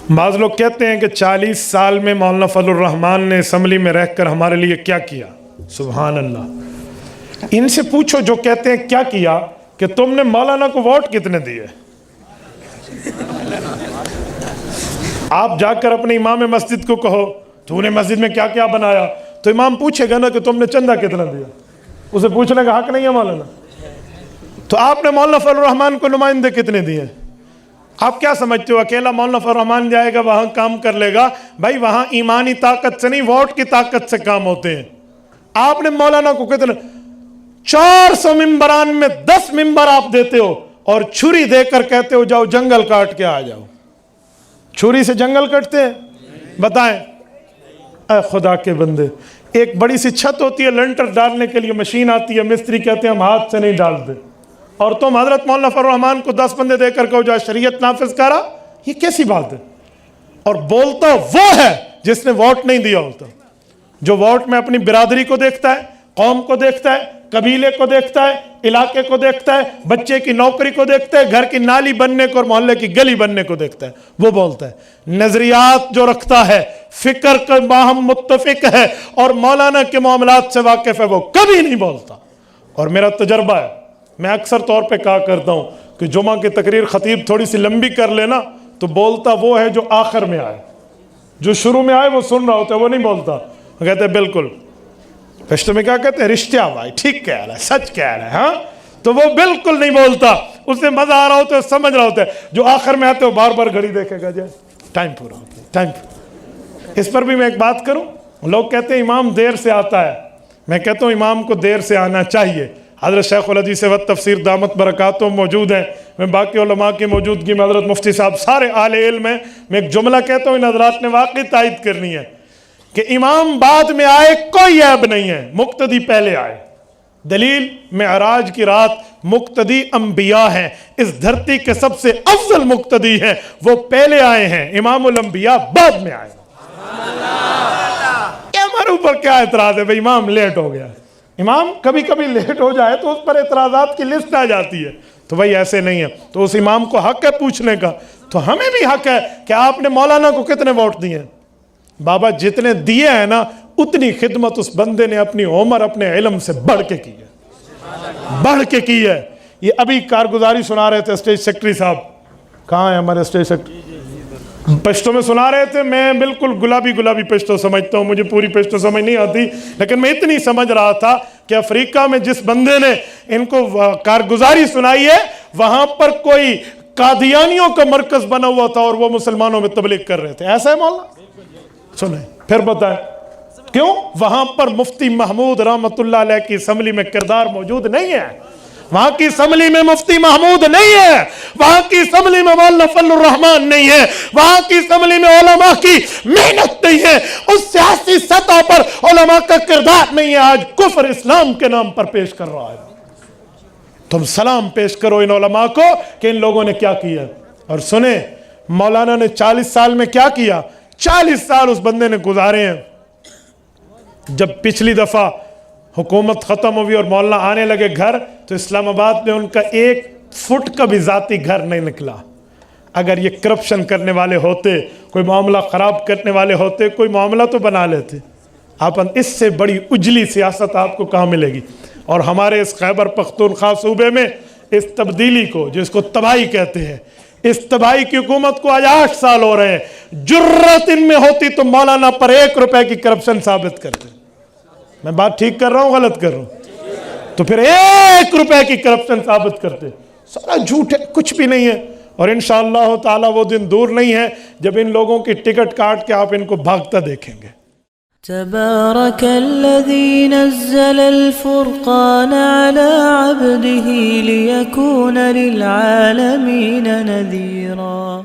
بعض لوگ کہتے ہیں کہ 40 سال میں مولانا فضل الرحمان نے اسمبلی میں رہ کر ہمارے لیے کیا کیا. سبحان اللہ. ان سے پوچھو جو کہتے ہیں کیا کیا, کہ تم نے مولانا کو ووٹ کتنے دیے. آپ جا کر اپنے امام مسجد کو کہو تو نے مسجد میں کیا کیا بنایا, تو امام پوچھے گا نا کہ تم نے چندہ کتنا دیا. اسے پوچھنے کا حق نہیں ہے مولانا. تو آپ نے مولانا فضل الرحمان کو نمائندے کتنے دیے. آپ کیا سمجھتے ہو اکیلا مولانا فضل الرحمان جائے گا وہاں کام کر لے گا؟ بھائی وہاں ایمانی طاقت سے نہیں, ووٹ کی طاقت سے کام ہوتے ہیں. آپ نے مولانا کو کتنے 400 ممبران میں 10 ممبر آپ دیتے ہو اور چھری دے کر کہتے ہو جاؤ جنگل کاٹ کے آ جاؤ. چھری سے جنگل کٹتے ہیں؟ بتائیں. اے خدا کے بندے, ایک بڑی سی چھت ہوتی ہے, لنٹر ڈالنے کے لیے مشین آتی ہے, مستری کہتے ہیں ہم ہاتھ سے نہیں ڈالتے, اور تم حضرت مولانا فضل الرحمان کو 10 بندے دے کر کہو جا شریعت نافذ کرا. یہ کیسی بات ہے؟ اور بولتا وہ ہے جس نے ووٹ نہیں دیا ہوتا, جو ووٹ میں اپنی برادری کو دیکھتا ہے, قوم کو دیکھتا ہے, قبیلے کو دیکھتا ہے, علاقے کو دیکھتا ہے, بچے کی نوکری کو دیکھتا ہے, گھر کی نالی بننے کو اور محلے کی گلی بننے کو دیکھتا ہے, وہ بولتا ہے. نظریات جو رکھتا ہے, فکر کا باہم متفق ہے اور مولانا کے معاملات سے واقف ہے, وہ کبھی نہیں بولتا. اور میرا تجربہ ہے, میں اکثر طور پہ کہا کرتا ہوں کہ جمعہ کی تقریر خطیب تھوڑی سی لمبی کر لینا تو بولتا وہ ہے جو آخر میں آئے. جو شروع میں آئے وہ سن رہا ہوتا ہے, وہ نہیں بولتا. وہ کہتے ہیں بالکل, پشتو میں کیا کہتے ہیں, رشتہ بھائی ٹھیک کہہ رہا ہے, سچ کہہ رہا ہے. ہاں, تو وہ بالکل نہیں بولتا, اسے مزہ آ رہا ہوتا ہے, سمجھ رہا ہوتا ہے. جو آخر میں آتے ہیں وہ بار بار گھڑی دیکھے گا, جائے ٹائم پورا ہوتا ہے, ٹائم پورا. اس پر بھی میں ایک بات کروں. لوگ کہتے ہیں امام دیر سے آتا ہے, میں کہتا ہوں امام کو دیر سے آنا چاہیے. حضرت شیخ الحدیث و تفسیر دامت برکاتہم موجود ہیں, میں باقی علماء کی موجودگی میں حضرت مفتی صاحب سارے اہل علم ہیں. میں ایک جملہ کہتا ہوں, ان حضرات نے واقعی تائید کرنی ہے کہ امام بعد میں آئے کوئی عیب نہیں ہے, مقتدی پہلے آئے. دلیل معراج کی رات مقتدی انبیاء ہیں, اس دھرتی کے سب سے افضل مقتدی ہیں, وہ پہلے آئے ہیں, امام الانبیاء بعد میں آئے. ہمارے اوپر کیا اعتراض ہے بھئی امام لیٹ ہو گیا. امام کبھی کبھی لیٹ ہو جائے تو اس پر اعتراضات کی لسٹ آ جاتی ہے, تو بھئی ایسے نہیں ہے. تو اس امام کو حق ہے پوچھنے کا, تو ہمیں بھی حق ہے کہ آپ نے مولانا کو کتنے ووٹ دیے ہیں. بابا جتنے دیے ہیں نا, اتنی خدمت اس بندے نے اپنی عمر اپنے علم سے بڑھ کے کی ہے, بڑھ کے کی ہے. یہ ابھی کارگزاری سنا رہے تھے اسٹیج سیکٹری صاحب, کہاں ہے ہمارے اسٹیج سیکٹری, پشتو میں سنا رہے تھے. میں بالکل گلابی پشتو سمجھتا ہوں, مجھے پوری پشتو سمجھ نہیں آتی, لیکن میں اتنی سمجھ رہا تھا کہ افریقہ میں جس بندے نے ان کو کارگزاری سنائی ہے, وہاں پر کوئی قادیانیوں کا مرکز بنا ہوا تھا اور وہ مسلمانوں میں تبلیغ کر رہے تھے. ایسا ہے مولانا؟ سنیں پھر بتائیں کیوں. وہاں پر مفتی محمود رحمت اللہ علیہ کی اسمبلی میں کردار موجود نہیں ہے, وہاں کی اسمبلی میں مفتی محمود نہیں ہے, وہاں کی اسمبلی میں مولانا فضل الرحمان نہیں ہے, وہاں کی اسمبلی میں علماء کی محنت نہیں ہے, اس سیاسی سطح پر علماء کا کردار نہیں ہے. آج کفر اسلام کے نام پر پیش کر رہا ہے. تم سلام پیش کرو ان علماء کو کہ ان لوگوں نے کیا کیا. اور سنیں مولانا نے 40 سال میں کیا کیا. 40 سال اس بندے نے گزارے ہیں. جب پچھلی دفعہ حکومت ختم ہوئی اور مولانا آنے لگے گھر, تو اسلام آباد میں ان کا 1 فٹ کا بھی ذاتی گھر نہیں نکلا. اگر یہ کرپشن کرنے والے ہوتے, کوئی معاملہ خراب کرنے والے ہوتے, کوئی معاملہ تو بنا لیتے. آپ اس سے بڑی اجلی سیاست آپ کو کہاں ملے گی. اور ہمارے اس خیبر پختونخوا صوبے میں اس تبدیلی کو, جس کو تباہی کہتے ہیں, اس تباہی کی حکومت کو آج 8 سال ہو رہے ہیں. جرت ان میں ہوتی تو مولانا پر 1 روپے کی کرپشن ثابت کرتے. میں بات ٹھیک کر رہا ہوں غلط کر رہا ہوں؟ تو پھر 1 روپے کی کرپشن ثابت کرتے. سارا جھوٹ ہے, کچھ بھی نہیں ہے. اور انشاءاللہ تعالی وہ دن دور نہیں ہے جب ان لوگوں کی ٹکٹ کاٹ کے آپ ان کو بھاگتا دیکھیں گے. تبارك الذي نزل الفرقان على عبده ليكون للعالمين نذيرا.